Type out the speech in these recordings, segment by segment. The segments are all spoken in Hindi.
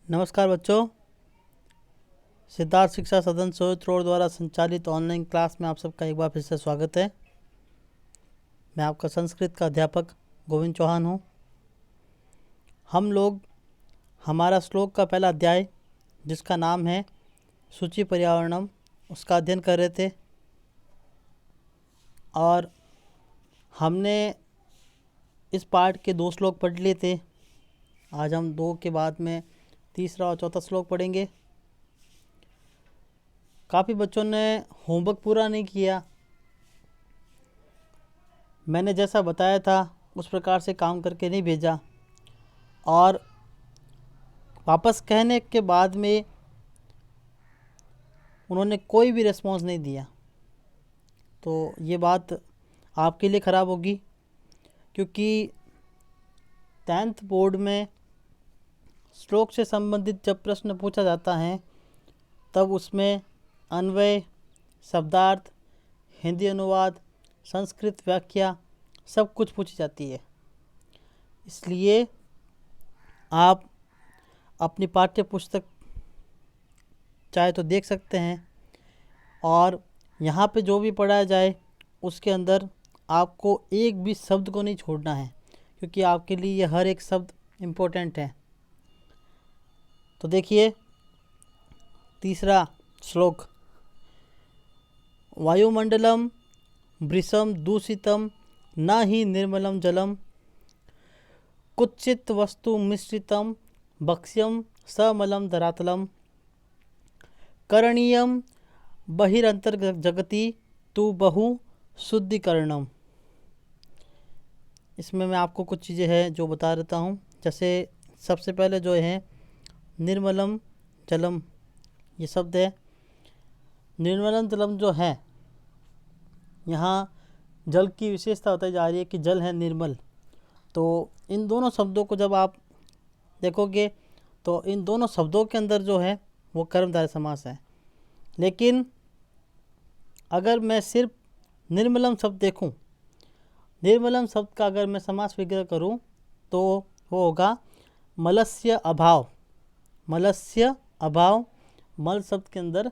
नमस्कार बच्चों, सिद्धार्थ शिक्षा सदन सोच रोड द्वारा संचालित ऑनलाइन क्लास में आप सबका एक बार फिर से स्वागत है। मैं आपका संस्कृत का अध्यापक गोविंद चौहान हूँ। हम लोग हमारा श्लोक का पहला अध्याय जिसका नाम है सूचि पर्यावरणम उसका अध्ययन कर रहे थे और हमने इस पाठ के 2 श्लोक पढ़ लिए थे। आज हम 2 के बाद में तीसरा और चौथा श्लोक पढ़ेंगे। काफ़ी बच्चों ने होमवर्क पूरा नहीं किया। मैंने जैसा बताया था उस प्रकार से काम करके नहीं भेजा और वापस कहने के बाद में उन्होंने कोई भी रिस्पॉन्स नहीं दिया, तो ये बात आपके लिए ख़राब होगी, क्योंकि 10th बोर्ड में श्लोक से संबंधित जब प्रश्न पूछा जाता है तब उसमें अन्वय, शब्दार्थ, हिंदी अनुवाद, संस्कृत व्याख्या सब कुछ पूछी जाती है। इसलिए आप अपनी पाठ्य पुस्तक चाहे तो देख सकते हैं और यहाँ पे जो भी पढ़ाया जाए उसके अंदर आपको एक भी शब्द को नहीं छोड़ना है, क्योंकि आपके लिए ये हर एक शब्द इम्पोर्टेंट है। तो देखिए तीसरा श्लोक, वायुमंडलम वृषम दूषितम न ही निर्मलम जलम कुत्सित वस्तु मिश्रितम भक्ष्यम समलम धरातलम करणीयम बहिरंतर जगति तु बहु शुद्धिकरणम। इसमें मैं आपको कुछ चीज़ें हैं जो बता देता हूँ। जैसे सबसे पहले जो है निर्मलम जलम, ये शब्द है। निर्मलम जलम जो है, यहाँ जल की विशेषता बताई जा रही है कि जल है निर्मल। तो इन दोनों शब्दों को जब आप देखोगे तो इन दोनों शब्दों के अंदर जो है वो कर्मधारय समास है। लेकिन अगर मैं सिर्फ निर्मलम शब्द देखूं, निर्मलम शब्द का अगर मैं समास विग्रह करूं तो वो होगा मलस्य अभाव। मलस्य अभाव, मल शब्द के अंदर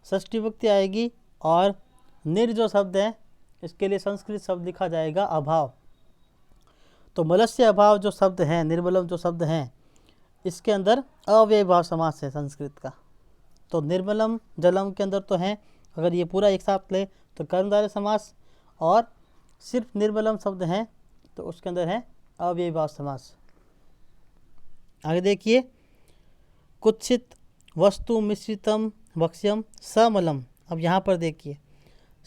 षष्ठी विभक्ति आएगी और निर जो शब्द है इसके लिए संस्कृत शब्द लिखा जाएगा अभाव। तो मलस्य अभाव जो शब्द है, निर्मलम जो शब्द हैं, इसके अंदर अव्ययभाव समास है संस्कृत का। तो निर्मलम जलम के अंदर तो है, अगर ये पूरा एक साथ ले तो कर्मधारय समास, और सिर्फ निर्मलम शब्द है तो उसके अंदर है अव्ययभाव समास। आगे देखिए, कुत्सित वस्तु मिश्रितम भक्ष्यम समलम। अब यहाँ पर देखिए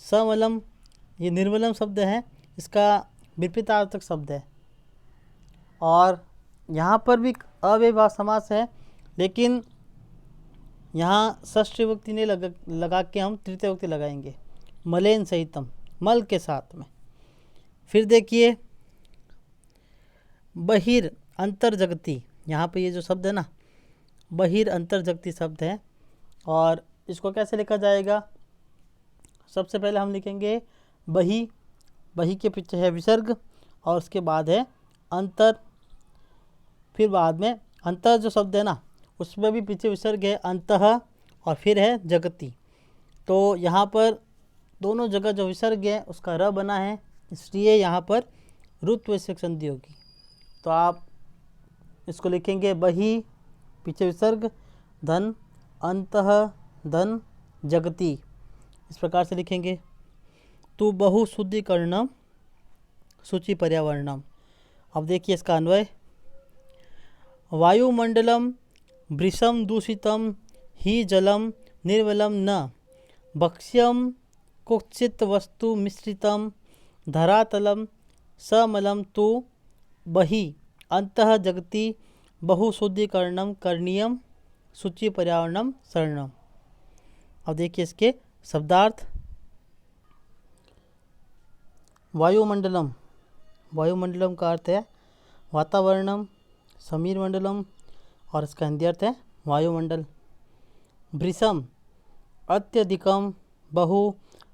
समलम ये निर्मलम शब्द है, इसका विपरीतार्थक शब्द है और यहाँ पर भी अव्ययभाव समास है, लेकिन यहाँ षष्ठी विभक्ति नहीं लगा के हम तृतीय विभक्ति लगाएंगे, मलेन सहितम, मल के साथ में। फिर देखिए बहिर अंतर जगती, यहाँ पे ये जो शब्द है ना बहिर अंतर जगती शब्द है, और इसको कैसे लिखा जाएगा? सबसे पहले हम लिखेंगे बही, बही के पीछे है विसर्ग और उसके बाद है अंतर, फिर बाद में अंतर जो शब्द है ना उसमें भी पीछे विसर्ग है अंतः, और फिर है जगति। तो यहाँ पर दोनों जगह जो विसर्ग है उसका र बना है, इसलिए यहाँ पर रुत्व संधि होगी। तो आप इसको लिखेंगे बही पीछे विसर्ग धन अंतः धन जगति, इस प्रकार से लिखेंगे। तु बहु शुद्धिकरणम सूचि पर्यावरणम। अब देखिए इसका अन्वय, वायुमंडलम वृषम दूषितम ही जलम निर्मलम न भक्ष्यम कुत्सित वस्तु मिश्रितम धरातलम समलम तु बहि अंतः जगति बहुशुद्धिकरणम करणीयम सूचि पर्यावरणम शरणम। अब देखिए इसके शब्दार्थ, वायुमंडलम, वायुमंडलम का अर्थ है वातावरणम, समीर मंडलम, और इसका हिंदी अर्थ है वायुमंडल। वृषम अत्यधिकम बहु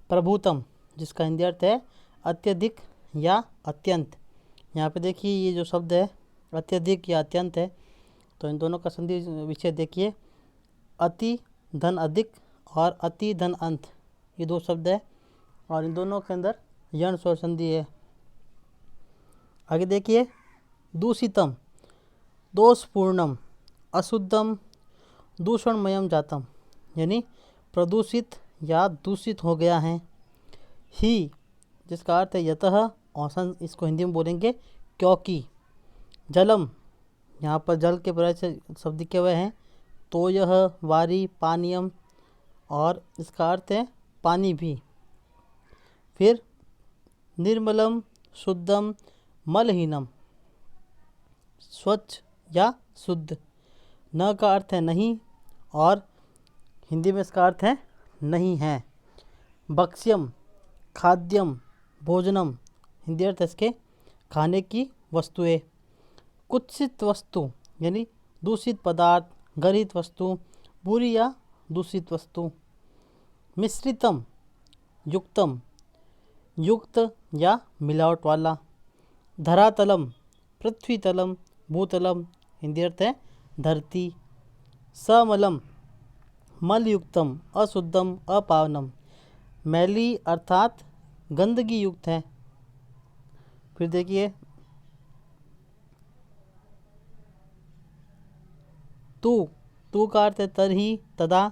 प्रभुतम, जिसका हिंदी अर्थ है अत्यधिक या अत्यंत। यहाँ पे देखिए ये जो शब्द है अत्यधिक या अत्यंत है, तो इन दोनों का संधि विच्छेद देखिए, अति धन अधिक और अति धन अंत, ये दो शब्द है और इन दोनों के अंदर यण स्वर संधि है। आगे देखिए, दूषितम दोषपूर्णम अशुद्धम दूषणमयम जातम, यानी प्रदूषित या दूषित हो गया है। ही जिसका अर्थ है यतः, और इसको हिंदी में बोलेंगे क्योंकि। जलम, यहाँ पर जल के प्रयोग से शब्द लिखे हुए हैं, तो यह वारी पानीयम, और इसका अर्थ है पानी भी। फिर निर्मलम शुद्धम मलहीनम, स्वच्छ या शुद्ध। न का अर्थ है नहीं और हिंदी में इसका अर्थ है नहीं है। भक्ष्यम खाद्यम भोजनम, हिंदी अर्थ है इसके खाने की वस्तुएं। कुत्सित वस्तु यानी दूषित पदार्थ, गरित वस्तु, बुरी या दूषित वस्तु। मिश्रितम युक्तम, युक्त या मिलावट वाला। धरातलम पृथ्वी तलम भूतलम, हिंदी अर्थ है धरती। समलम मलयुक्तम अशुद्धम अपावनम, मैली अर्थात गंदगी युक्त है। फिर देखिए, तू का अर्थ है तरही तदा,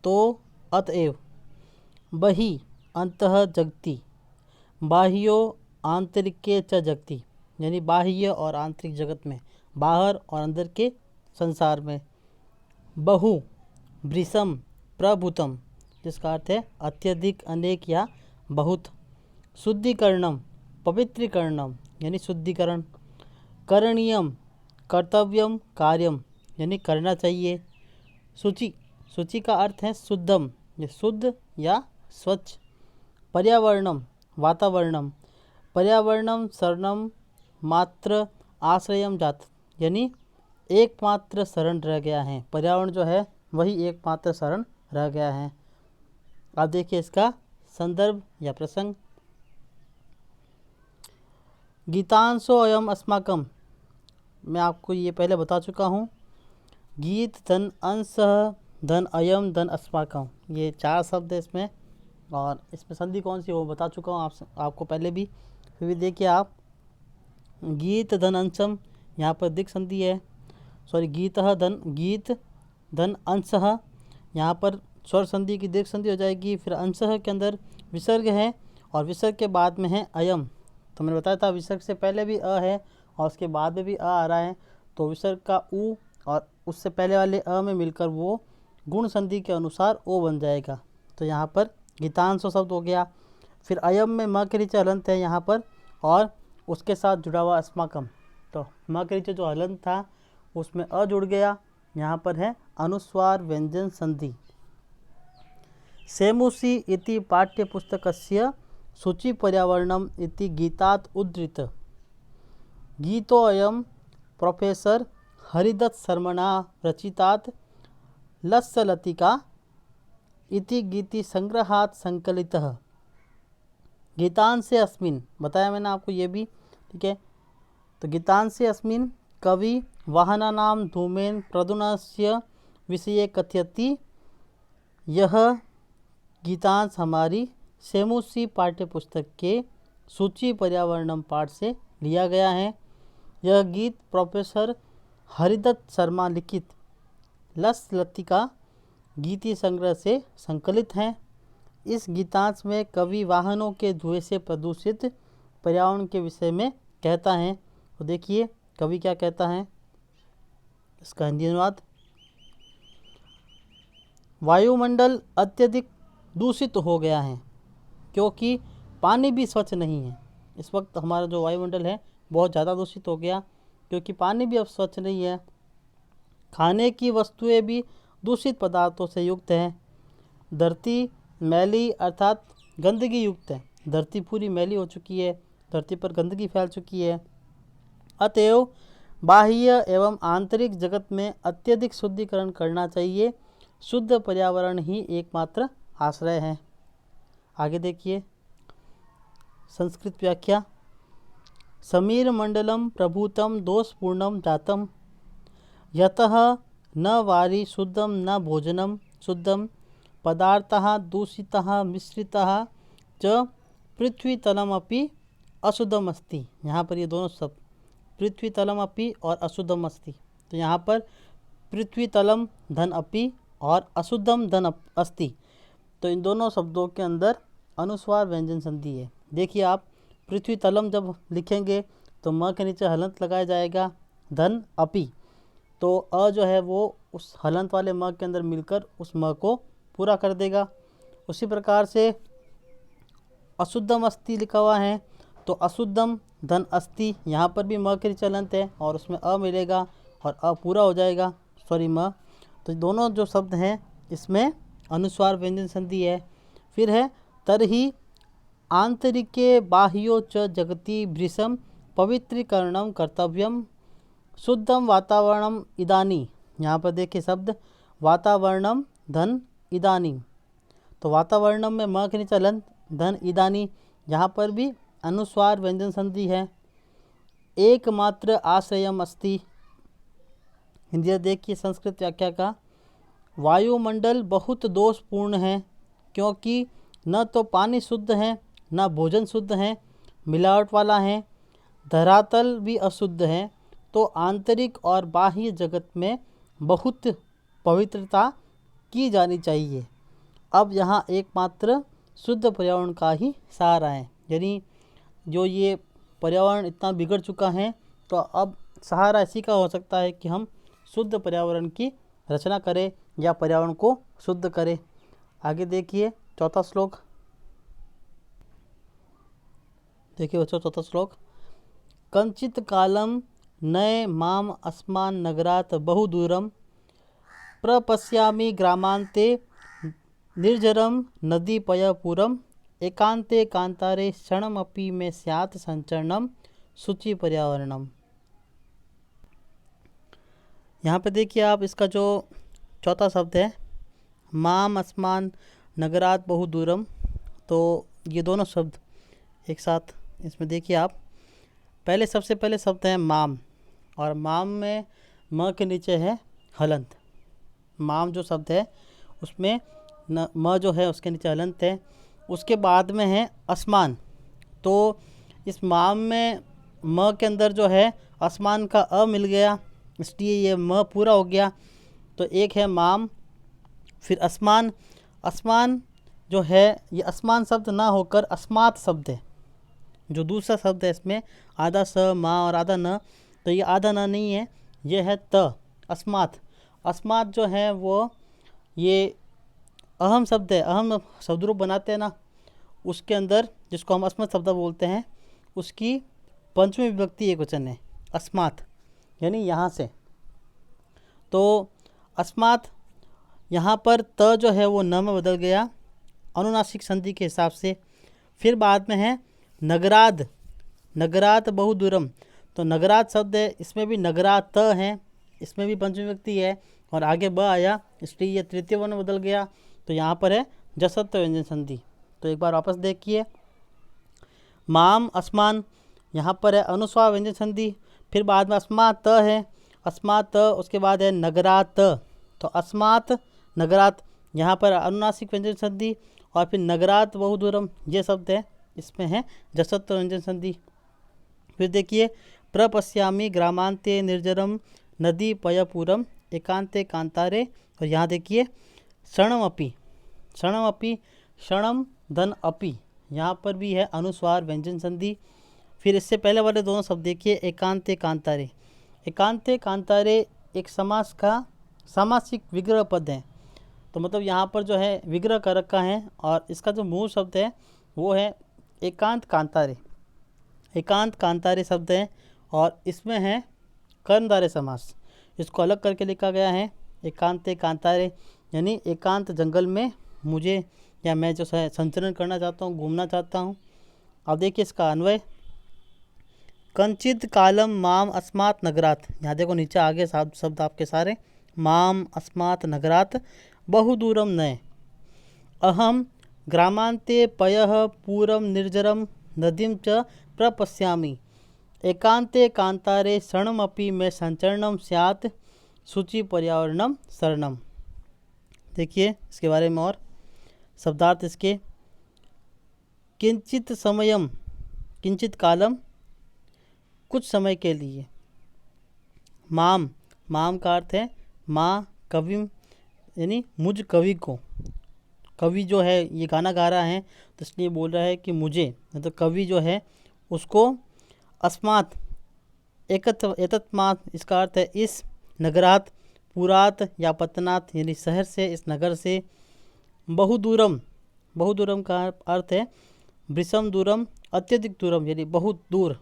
तो अतएव। बहि अंतः जगति, बाह्यो आंतरिके च जगति, यानी बाह्य और आंतरिक जगत में, बाहर और अंदर के संसार में। बहु वृषम प्रभुतम, जिसका अर्थ है अत्यधिक, अनेक या बहुत। शुद्धिकरणम पवित्रीकरणम, यानी शुद्धिकरण। करणीयम कर्तव्यम कार्यम, यानी करना चाहिए। शुचि, शुचि का अर्थ है शुद्धम, ये शुद्ध या स्वच्छ। पर्यावरणम वातावरणम, पर्यावरणम शरणम मात्र आश्रयम जात, यानी एकमात्र शरण रह गया है। पर्यावरण जो है वही एकमात्र शरण रह गया है। अब देखिए इसका संदर्भ या प्रसंग। गीतांशो अयम अस्माकम, मैं आपको ये पहले बता चुका हूँ। गीत धन अंश धन अयम धन अस्माकम, ये चार शब्द है इसमें, और इसमें संधि कौन सी वो बता चुका हूँ आपको पहले भी। फिर भी देखिए आप, गीत धन अंशम, यहाँ पर दिक संधि है, सॉरी गीत धन अंशः, यहाँ पर स्वर संधि की दीर्घ संधि हो जाएगी। फिर अंशः के अंदर विसर्ग है और विसर्ग के बाद में है अयम। तो मैंने बताया था विसर्ग से पहले भी अ है और उसके बाद में भी आ रहा है, तो विसर्ग का उ और उससे पहले वाले अ में मिलकर वो गुण संधि के अनुसार ओ बन जाएगा। तो यहाँ पर गीतांशो शब्द हो गया। फिर अयम में म के नीचे हलंत है यहाँ पर, और उसके साथ जुड़ा हुआ अस्माकम, तो म के नीचे जो हलंत था उसमें अ जुड़ गया, यहाँ पर है अनुस्वार व्यंजन संधि। सेमुसी इति पाठ्यपुस्तकस्य सूची पर्यावरणम इति गीतात् उद्धृत। गीतोऽयं प्रोफेसर हरिदत्त शर्मणा रचितात् लस्सलतिका इति गीति संग्रहात् संकलितः। गीतांशे अस्मिन्, बताया मैंने आपको ये भी, ठीक है। तो गीतांशे अस्मिन् कवि वाहनानां धूमेन प्रदूषणस्य विषये कथयति। यह गीतांश हमारी सेमुसी पाठ्यपुस्तक के सूची पर्यावरणम पाठ से लिया गया है। यह गीत प्रोफेसर हरिदत्त शर्मा लिखित लस्सलतिका गीति संग्रह से संकलित हैं। इस गीतांश में कवि वाहनों के धुएं से प्रदूषित पर्यावरण के विषय में कहता है। तो देखिए कवि क्या कहता है, इसका हिंदी अनुवाद। वायुमंडल अत्यधिक दूषित हो गया है क्योंकि पानी भी स्वच्छ नहीं है। इस वक्त हमारा जो वायुमंडल है बहुत ज़्यादा दूषित हो गया क्योंकि पानी भी अब स्वच्छ नहीं है। खाने की वस्तुएं भी दूषित पदार्थों से युक्त हैं। धरती मैली अर्थात गंदगी युक्त है, धरती पूरी मैली हो चुकी है, धरती पर गंदगी फैल चुकी है। अतएव बाह्य एवं आंतरिक जगत में अत्यधिक शुद्धिकरण करना चाहिए। शुद्ध पर्यावरण ही एकमात्र आश्रय है। आगे देखिए संस्कृत व्याख्या। समीर मंडलम प्रभुतम दोषपूर्णम जातम यतः न वारी शुद्धम न भोजनम शुद्धम पदार्थः दूषितः मिश्रितः च पृथ्वीतलमपि अशुद्धम अस्ति। यहाँ पर ये दोनों शब्द पृथ्वीतलम अपि और अशुद्धम अस्ति, तो यहाँ पर पृथ्वीतलम धन अपि और अशुद्धम धन अस्ति, तो इन दोनों शब्दों के अंदर अनुस्वार व्यंजन संधि है। देखिए आप पृथ्वी तलम जब लिखेंगे तो म के नीचे हलंत लगाया जाएगा, धन अपि, तो अ जो है वो उस हलंत वाले म के अंदर मिलकर उस म को पूरा कर देगा। उसी प्रकार से अशुद्धम अस्ति लिखा हुआ है तो अशुद्धम धन अस्ति, यहाँ पर भी म के नीचे हलंत है और उसमें अ मिलेगा और अ पूरा हो जाएगा, सॉरी म। तो दोनों जो शब्द हैं इसमें अनुस्वार व्यंजन संधि है। फिर है तरहि आंतरिके बाह्यो च जगति भृशम पवित्रीकरणम कर्तव्यम शुद्धम वातावरणम इदानी। यहाँ पर देखिए शब्द वातावरणम धन इदानी, तो वातावरणम में म के नीचे हलंत धन इदानी, यहाँ पर भी अनुस्वार व्यंजन संधि है। एकमात्र आश्रयम अस्ति, हिंदी देखिए संस्कृत व्याख्या का, वायुमंडल बहुत दोषपूर्ण है क्योंकि न तो पानी शुद्ध है न भोजन शुद्ध है, मिलावट वाला है, धरातल भी अशुद्ध है, तो आंतरिक और बाह्य जगत में बहुत पवित्रता की जानी चाहिए। अब यहाँ एकमात्र शुद्ध पर्यावरण का ही सहारा है, यानी जो ये पर्यावरण इतना बिगड़ चुका है तो अब सहारा इसी का हो सकता है कि हम शुद्ध पर्यावरण की रचना करें या पर्यावरण को शुद्ध करें। आगे देखिए चौथा श्लोक, देखिए बच्चों चौथा श्लोक, कंचित कालम नये माम अस्मान नगरात बहुदूरम प्रपश्यामि ग्रामांते निर्जरम नदीपयपुरम एकांते कांतारे क्षणमपि में स्यात् संचरणम शुचि पर्यावरणम। यहाँ पे देखिए आप इसका जो चौथा शब्द है माम अस्मान नगरात बहुदूरम, तो ये दोनों शब्द एक साथ इसमें देखिए आप, पहले सबसे पहले शब्द है माम, और माम में म के नीचे है हलंत। माम जो शब्द है उसमें न म जो है उसके नीचे हलंत है। उसके बाद में है अस्मान, तो इस माम में म के अंदर जो है अस्मान का अ मिल गया, इसलिए ये म पूरा हो गया। तो एक है माम, फिर अस्मान। अस्मान जो है ये अस्मान शब्द ना होकर अस्मात शब्द है, जो दूसरा शब्द है इसमें आधा स माँ और आधा न, तो ये आधा न नहीं है, ये है त अस्मात। अस्मात जो है वो ये अहम शब्द है, अहम शब्द रूप बनाते हैं ना, उसके अंदर जिसको हम अस्मत् शब्द बोलते हैं उसकी पंचमी विभक्ति एक वचन है अस्मात, यानी यहाँ से। तो अस्मात यहाँ पर त जो है वो न में बदल गया अनुनासिक संधि के हिसाब से। फिर बाद में है नगराद, नगरात बहुदूरम, तो नगरात शब्द है इसमें भी नगरात त है, इसमें भी पंचमी विभक्ति है और आगे ब आया इसलिए ये तृतीय वर्ण बदल गया, तो यहाँ पर है जसत्व व्यंजन संधि। तो एक बार वापस देखिए, माम अस्मान यहाँ पर है अनुस्वार व्यंजन संधि, फिर बाद में अस्मात त है, अस्मात त, उसके बाद है नगरात, तो अस्मात नगरात यहाँ पर अनुनासिक व्यंजन संधि, और फिर नगरात बहुदूरम ये शब्द है इसमें है जसत्व व्यंजन संधि। फिर देखिए प्रपश्यामि ग्रामांते निर्जरम नदी पयपुरम एकांते कांतारे, और यहाँ देखिए क्षणम अपि, क्षणम अपि, क्षणम धन अपि, यहाँ पर भी है अनुस्वार व्यंजन संधि। फिर इससे पहले वाले दोनों शब्द देखिए एकांते कांतारे। एकांते कांतारे एक समास का सामासिक विग्रह पद है, तो मतलब यहाँ पर जो है विग्रह कर रखा है, और इसका जो मूल शब्द है वो है एकांत कांतारे। एकांत कांतारे शब्द है और इसमें है कर्मधारय समास, इसको अलग करके लिखा गया है एकांते कांतारे, यानी एकांत जंगल में मुझे या मैं जो है संचरण करना चाहता हूँ, घूमना चाहता हूँ। अब देखिए इसका अन्वय, कंचित कालम माम अस्मात नगरात, यहाँ देखो नीचे आगे शब्द आपके सारे माम अस्मात नगरात बहुदूरम नए, अहम ग्रामांते पयः पूरम निर्जरम नदीम च प्रपश्यामि एकांते कांतारे क्षणमपि में संचरणम स्यात् शुचि पर्यावरणम शरणम। देखिए इसके बारे में और शब्दार्थ इसके। किंचित समयम, किंचित कालम, कुछ समय के लिए। माम, माम का अर्थ है माँ कविम, यानी मुझ कवि को। कवि जो है ये गाना गा रहा है तो इसलिए बोल रहा है कि मुझे, तो कवि जो है उसको अस्मात् एतत्मात्, इसका अर्थ है इस, नगरात, पुरात या पतनात् यानी शहर से, इस नगर से, बहुदूरम, बहुदूरम का अर्थ है वृषम दूरम, अत्यधिक दूरम यानी बहुत दूर।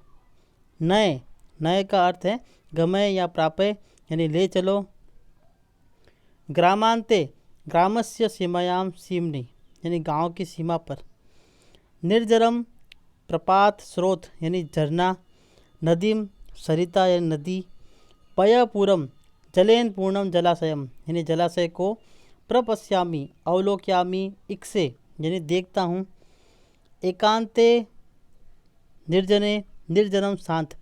नए, नए का अर्थ है गमय या प्रापय यानी ले चलो। ग्रामांते, ग्रामस्य सीमायाम सीमनी यानी गांव की सीमा पर। निर्जरम, प्रपात स्रोत यानी झरना। नदीम, सरिता यानी नदी। पयपूरम, जलेन पूर्णम जलाशयम यानी जलाशय को। प्रपश्यामी, अवलोक्यामी, इक्से यानी देखता हूँ। एकांते, निर्जने, निर्जनम शांत।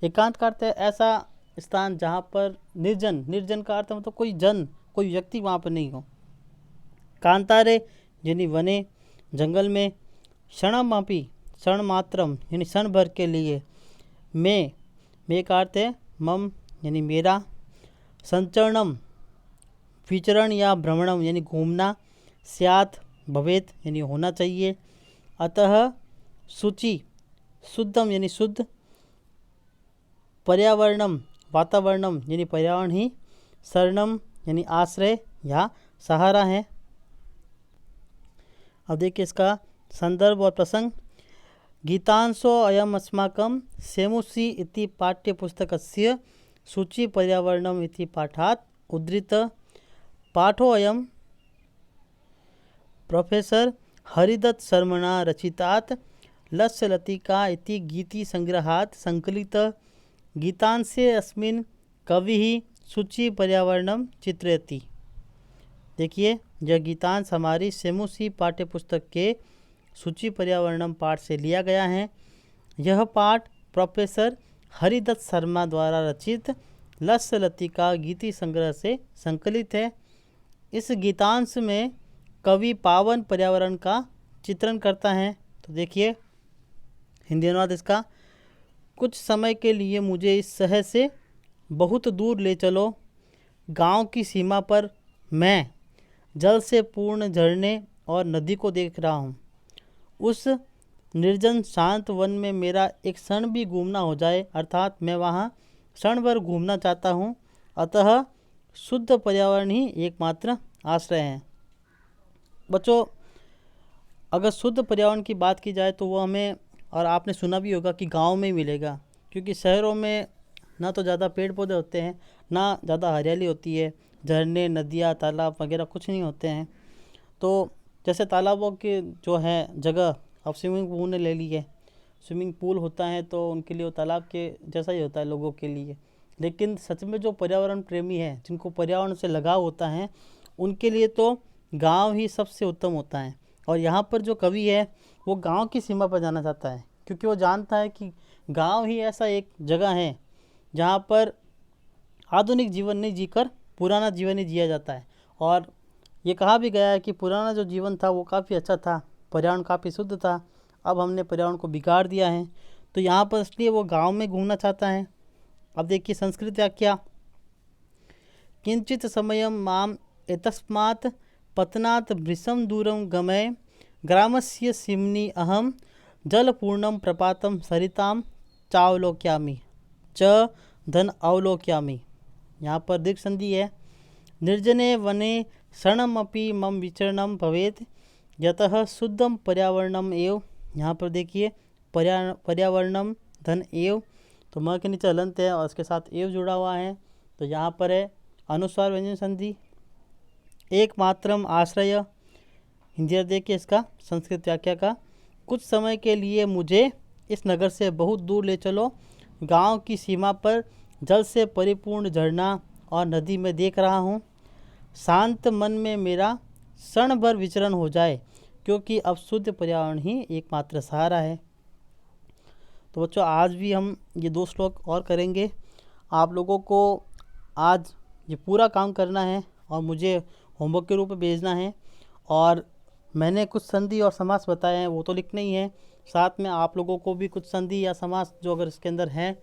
एकांत का अर्थ है ऐसा स्थान जहाँ पर निर्जन, निर्जन का अर्थ मतलब कोई जन, कोई व्यक्ति वहाँ पर नहीं हो। कांतारे यानी वने, जंगल में। क्षणमपि, क्षण मात्रम यानी क्षण भर के लिए। मैं का अर्थ है मम यानी मेरा। संचरणम, विचरण या भ्रमणम यानी घूमना। स्यात्, भवेत यानी होना चाहिए। अतः शुचि, शुद्धम यानी शुद्ध। पर्यावरणम, वातावरणम यानी पर्यावरण ही। शरणम यानी आश्रय या सहारा है। अब देखिए इसका संदर्भ और प्रसंग। गीतांशो अयम अस्माकं सेमुसि इति पाठ्यपुस्तकस्य शुचि पर्यावरणम इति पाठात् उद्धृत। पाठो अयम प्रोफेसर हरिदत्त शर्मणा रचितात् लस्य लतिका इति गीति संग्रहात् संकलित। गीतांशे अस्मिन् कविः शुचि पर्यावरणम चित्रयति। देखिए यह गीतांश हमारी सेमुसी पाठ्यपुस्तक के शुचि पर्यावरणम पाठ से लिया गया है। यह पाठ प्रोफेसर हरिदत्त शर्मा द्वारा रचित लस्य लतिका गीति संग्रह से संकलित है। इस गीतांश में कवि पावन पर्यावरण का चित्रण करता है। तो देखिए हिंदी अनुवाद इसका। कुछ समय के लिए मुझे इस शहर से बहुत दूर ले चलो। गांव की सीमा पर मैं जल से पूर्ण झरने और नदी को देख रहा हूँ। उस निर्जन शांत वन में मेरा एक क्षण भी घूमना हो जाए, अर्थात मैं वहाँ क्षण भर घूमना चाहता हूँ। अतः शुद्ध पर्यावरण ही एकमात्र आश्रय है। बच्चों, अगर शुद्ध पर्यावरण की बात की जाए तो वो हमें, और आपने सुना भी होगा कि गांव में ही मिलेगा, क्योंकि शहरों में ना तो ज़्यादा पेड़ पौधे होते हैं, ना ज़्यादा हरियाली होती है। झरने, नदियाँ, तालाब वगैरह कुछ नहीं होते हैं। तो जैसे तालाबों के जो है जगह, अब स्विमिंग पूल ने ले ली है। स्विमिंग पूल होता है तो उनके लिए वो तालाब के जैसा ही होता है लोगों के लिए। लेकिन सच में जो पर्यावरण प्रेमी है, जिनको पर्यावरण से लगाव होता है, उनके लिए तो गांव ही सबसे उत्तम होता है। और यहाँ पर जो कवि है वो गांव की सीमा पर जाना चाहता है, क्योंकि वो जानता है कि गांव ही ऐसा एक जगह है जहाँ पर आधुनिक जीवन नहीं जीकर पुराना जीवन ही जिया जाता है। और ये कहा भी गया है कि पुराना जो जीवन था वो काफ़ी अच्छा था, पर्यावरण काफ़ी शुद्ध था। अब हमने पर्यावरण को बिगाड़ दिया है। तो यहाँ पर इसलिए वो गांव में घूमना चाहता है। अब देखिए संस्कृत व्याख्या। किंचित समयम माम एतस्मात् पतनात् वृषं दूरं गमय ग्रामस्य सीम्नि अहम जलपूर्णं प्रपातं सरितां चावलोक्यामि च धन अवलोक्यामि। यहाँ पर दीर्घ संधि है। निर्जने वने क्षणमपि मम विचरणं भवेत् यतः शुद्धं पर्यावरणम एव। यहाँ पर देखिए पर्यावरणम धन एव, तो म के नीचे हलंत है और उसके साथ एव जुड़ा हुआ है। तो यहाँ पर है अनुस्वार व्यंजन संधि। एकमात्रम आश्रय, हिंदी देखिए इसका संस्कृत व्याख्या का। कुछ समय के लिए मुझे इस नगर से बहुत दूर ले चलो। गांव की सीमा पर जल से परिपूर्ण झरना और नदी में देख रहा हूँ। शांत मन में मेरा क्षण भर विचरण हो जाए, क्योंकि अब शुद्ध पर्यावरण ही एकमात्र सहारा है। तो बच्चों आज भी हम ये 2 श्लोक और करेंगे। आप लोगों को आज ये पूरा काम करना है और मुझे होमवर्क के रूप में भेजना है। और मैंने कुछ संधि और समास बताए हैं वो तो लिखने ही है, साथ में आप लोगों को भी कुछ संधि या समास जो अगर इसके अंदर हैं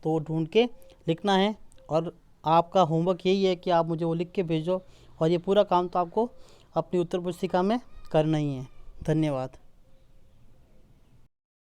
तो वो ढूंढ के लिखना है। और आपका होमवर्क यही है कि आप मुझे वो लिख के भेजो, और ये पूरा काम तो आपको अपनी उत्तर पुस्तिका में करना ही है। धन्यवाद।